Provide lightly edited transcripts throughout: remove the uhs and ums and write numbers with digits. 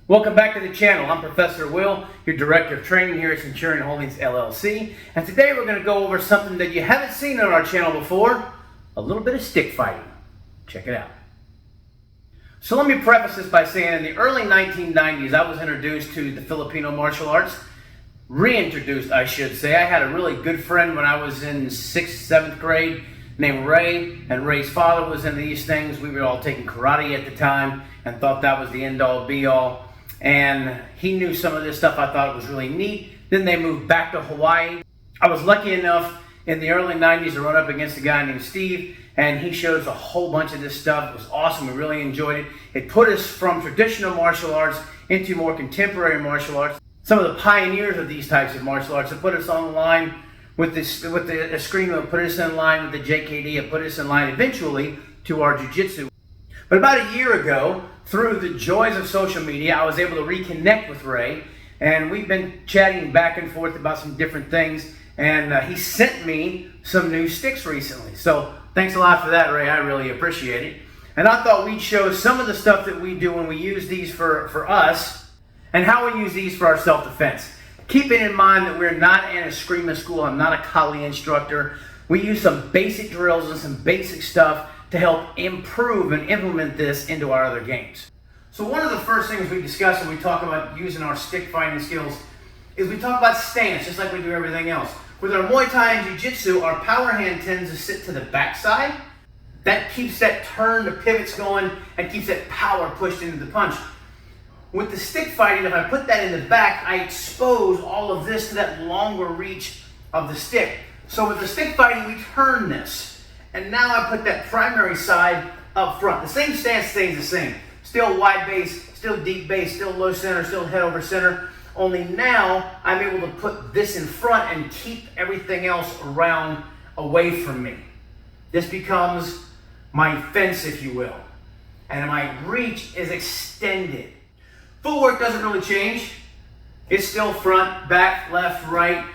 Welcome back to the channel. I'm Professor Will, your Director of Training here at Centurion Holdings LLC. And today we're going to go over something that you haven't seen on our channel before, a little bit of stick fighting. Check it out. So let me preface this by saying in the early 1990s, I was introduced to the Filipino martial arts. Reintroduced, I should say. I had a really good friend when I was in 6th, 7th grade named Ray, and Ray's father was into these things. We were all taking karate at the time and thought that was the end-all, be-all. And he knew some of this stuff. I thought it was really neat. Then they moved back to Hawaii. I was lucky enough in the early 90s to run up against a guy named Steve, and he showed us a whole bunch of this stuff. It was awesome. We really enjoyed it. It put us from traditional martial arts into more contemporary martial arts. Some of the pioneers of these types of martial arts have put us on the line with the Eskrima, put us in line with the JKD, and put us in line eventually to our jiu-jitsu. But about a year ago, through the joys of social media, I was able to reconnect with Ray, and we've been chatting back and forth about some different things, and he sent me some new sticks recently. So thanks a lot for that, Ray. I really appreciate it. And I thought we'd show some of the stuff that we do when we use these for us, and how we use these for our self-defense. Keeping in mind that we're not in a Eskrima school, I'm not a Kali instructor. We use some basic drills and some basic stuff to help improve and implement this into our other games. So one of the first things we discuss when we talk about using our stick fighting skills is we talk about stance, just like we do everything else. With our Muay Thai and Jiu-Jitsu, our power hand tends to sit to the backside. That keeps that turn, the pivots going, and keeps that power pushed into the punch. With the stick fighting, if I put that in the back, I expose all of this to that longer reach of the stick. So with the stick fighting, we turn this. And now I put that primary side up front. The same stance stays the same. Still wide base, still deep base, still low center, still head over center. Only now I'm able to put this in front and keep everything else around away from me. This becomes my fence, if you will. And my reach is extended. Footwork doesn't really change. It's still front, back, left, right.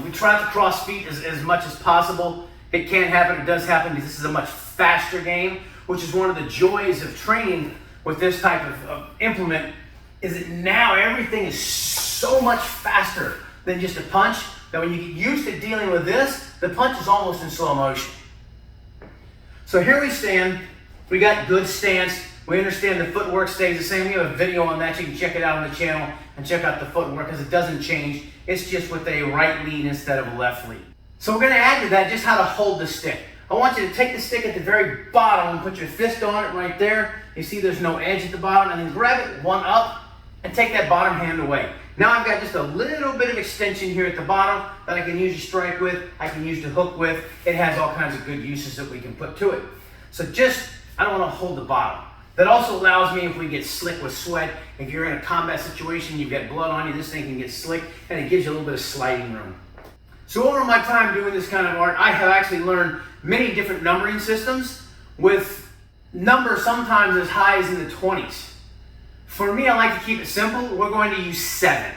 We try to cross feet as much as possible. It can happen, it does happen, because this is a much faster game, which is one of the joys of training with this type of implement, is that now everything is so much faster than just a punch, that when you get used to dealing with this, the punch is almost in slow motion. So here we stand, we got good stance, we understand the footwork stays the same. We have a video on that, you can check it out on the channel and check out the footwork because it doesn't change. It's just with a right lead instead of a left lead. So we're going to add to that just how to hold the stick. I want you to take the stick at the very bottom and put your fist on it right there. You see there's no edge at the bottom, and then grab it one up and take that bottom hand away. Now I've got just a little bit of extension here at the bottom that I can use to strike with, I can use to hook with. It has all kinds of good uses that we can put to it. So I don't want to hold the bottom. That also allows me, if we get slick with sweat, if you're in a combat situation, you've got blood on you, this thing can get slick, and it gives you a little bit of sliding room. So over my time doing this kind of art, I have actually learned many different numbering systems with numbers sometimes as high as in the 20s. For me, I like to keep it simple. We're going to use 7.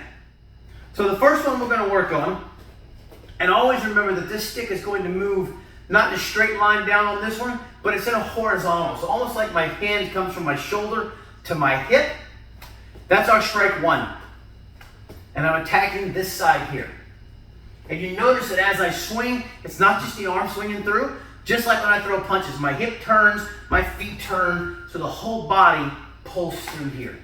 So the first one we're going to work on, and always remember that this stick is going to move not in a straight line down on this one, but it's in a horizontal. So almost like my hand comes from my shoulder to my hip. That's our strike 1. And I'm attacking this side here. And you notice that as I swing, it's not just the arm swinging through. Just like when I throw punches, my hip turns, my feet turn, so the whole body pulls through here.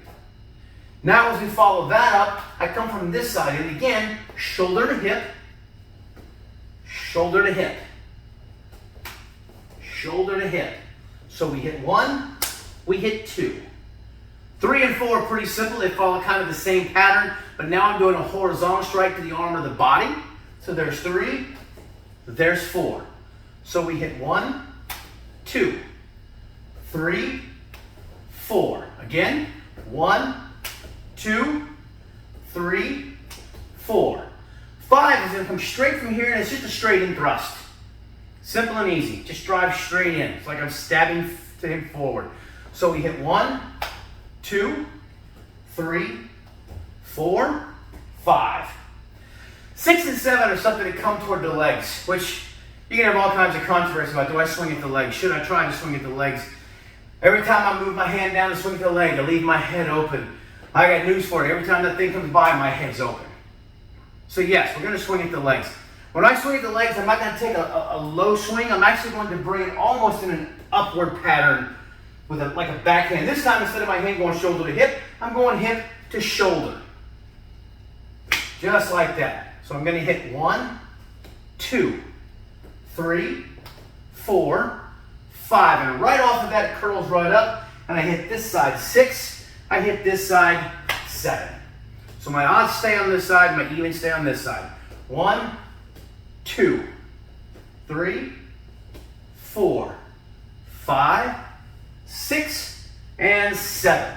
Now as we follow that up, I come from this side, and again, shoulder to hip, shoulder to hip, shoulder to hip. So we hit 1, we hit 2. 3 and 4 are pretty simple. They follow kind of the same pattern, but now I'm doing a horizontal strike to the arm or the body. So there's 3, there's 4. So we hit 1, 2, 3, 4. Again, 1, 2, 3, 4. 5 is going to come straight from here, and it's just a straight in thrust. Simple and easy. Just drive straight in. It's like I'm stabbing to him forward. So we hit 1, 2, 3, 4, 5. 6 and 7 are something that come toward the legs, which you can have all kinds of controversy about. Do I swing at the legs? Should I try to swing at the legs? Every time I move my hand down to swing at the leg, I leave my head open. I got news for you. Every time that thing comes by, my head's open. So yes, we're going to swing at the legs. When I swing at the legs, I'm not going to take a low swing. I'm actually going to bring it almost in an upward pattern with like a backhand. This time, instead of my hand going shoulder to hip, I'm going hip to shoulder. Just like that. So I'm going to hit 1, 2, 3, 4, 5. And right off of that, it curls right up. And I hit this side 6. I hit this side 7. So my odds stay on this side, my evens stay on this side. 1, 2, 3, 4, 5, 6, and 7.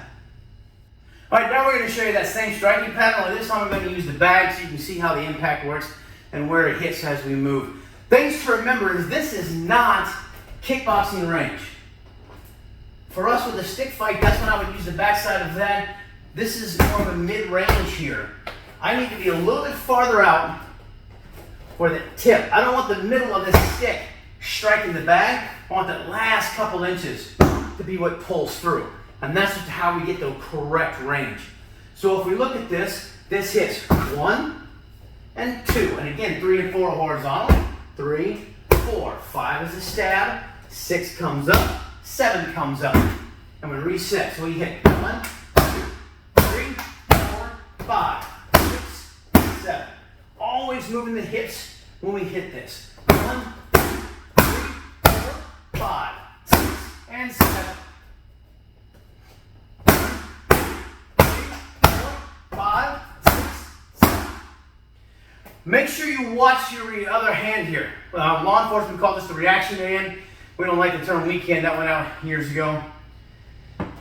All right, now we're going to show you that same striking pattern. Only this time I'm going to use the bag so you can see how the impact works and where it hits as we move. Things to remember is this is not kickboxing range. For us with a stick fight, that's when I would use the backside of that. This is more of a mid-range here. I need to be a little bit farther out for the tip. I don't want the middle of this stick striking the bag. I want that last couple inches to be what pulls through. And that's just how we get the correct range. So if we look at this, this hits 1 and 2. And again, 3 and 4 horizontal. 3, 4. 5 is a stab. 6 comes up. 7 comes up. And we reset. So we hit 1, 2, 3, 4, 5, 6, 7. Always moving the hips when we hit this. 1, 2, 3, 4, 5, 6, and 7. 5, 6, 7. Make sure you watch your other hand here. Law enforcement call this the reaction hand. We don't like the term weak hand. That went out years ago.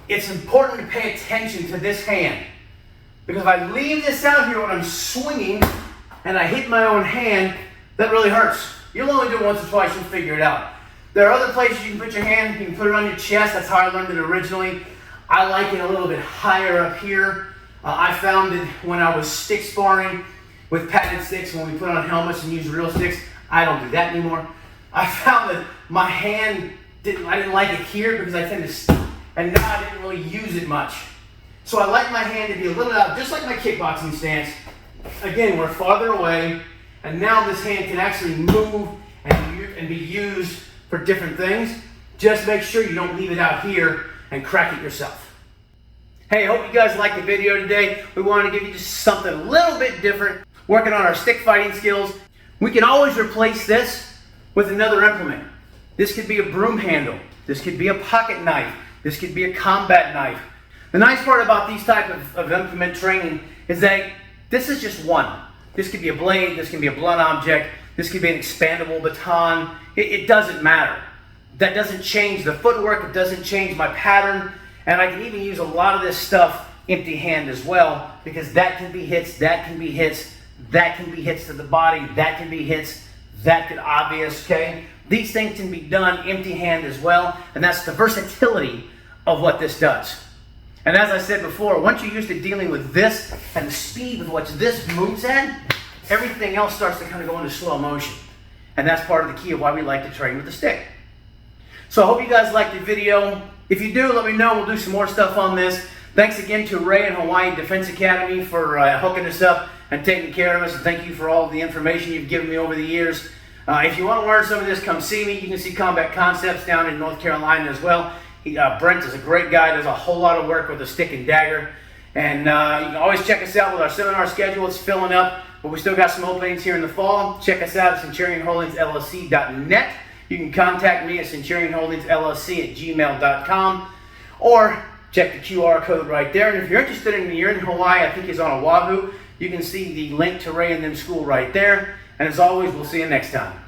It's important to pay attention to this hand. Because if I leave this out here when I'm swinging and I hit my own hand, that really hurts. You'll only do it once or twice, you'll figure it out. There are other places you can put your hand. You can put it on your chest. That's how I learned it originally. I like it a little bit higher up here. I found it when I was stick sparring with padded sticks, when we put on helmets and use real sticks. I don't do that anymore. I found that my hand, I didn't like it here because I tend to, and now I didn't really use it much. So I like my hand to be a little out, just like my kickboxing stance. Again, we're farther away, and now this hand can actually move and be used for different things. Just make sure you don't leave it out here and crack it yourself. Hey, I hope you guys liked the video today. We wanted to give you just something a little bit different, working on our stick fighting skills. We can always replace this with another implement. This could be a broom handle. This could be a pocket knife. This could be a combat knife. The nice part about these type of implement training is that this is just one. This could be a blade, this can be a blunt object, this could be an expandable baton. It doesn't matter. That doesn't change the footwork, it doesn't change my pattern, and I can even use a lot of this stuff empty hand as well, because that can be hits, that can be hits, that can be hits to the body, that can be hits, that could obvious, okay? These things can be done empty hand as well, and that's the versatility of what this does. And as I said before, once you're used to dealing with this and the speed with which this moves at, everything else starts to kind of go into slow motion. And that's part of the key of why we like to train with the stick. So I hope you guys liked the video. If you do, let me know. We'll do some more stuff on this. Thanks again to Ray and Hawaii Defense Academy for hooking us up and taking care of us. And thank you for all the information you've given me over the years. If you want to learn some of this, come see me. You can see Combat Concepts down in North Carolina as well. Brent is a great guy, does a whole lot of work with a stick and dagger. And you can always check us out with our seminar schedule. It's filling up, but we still got some openings here in the fall. Check us out at CenturionHoldingsLLC.net. You can contact me at CenturionHoldingsLLC@gmail.com, or check the QR code right there. And if you're interested in, you're in Hawaii, I think he's on Oahu, you can see the link to Ray and them school right there. And as always, we'll see you next time.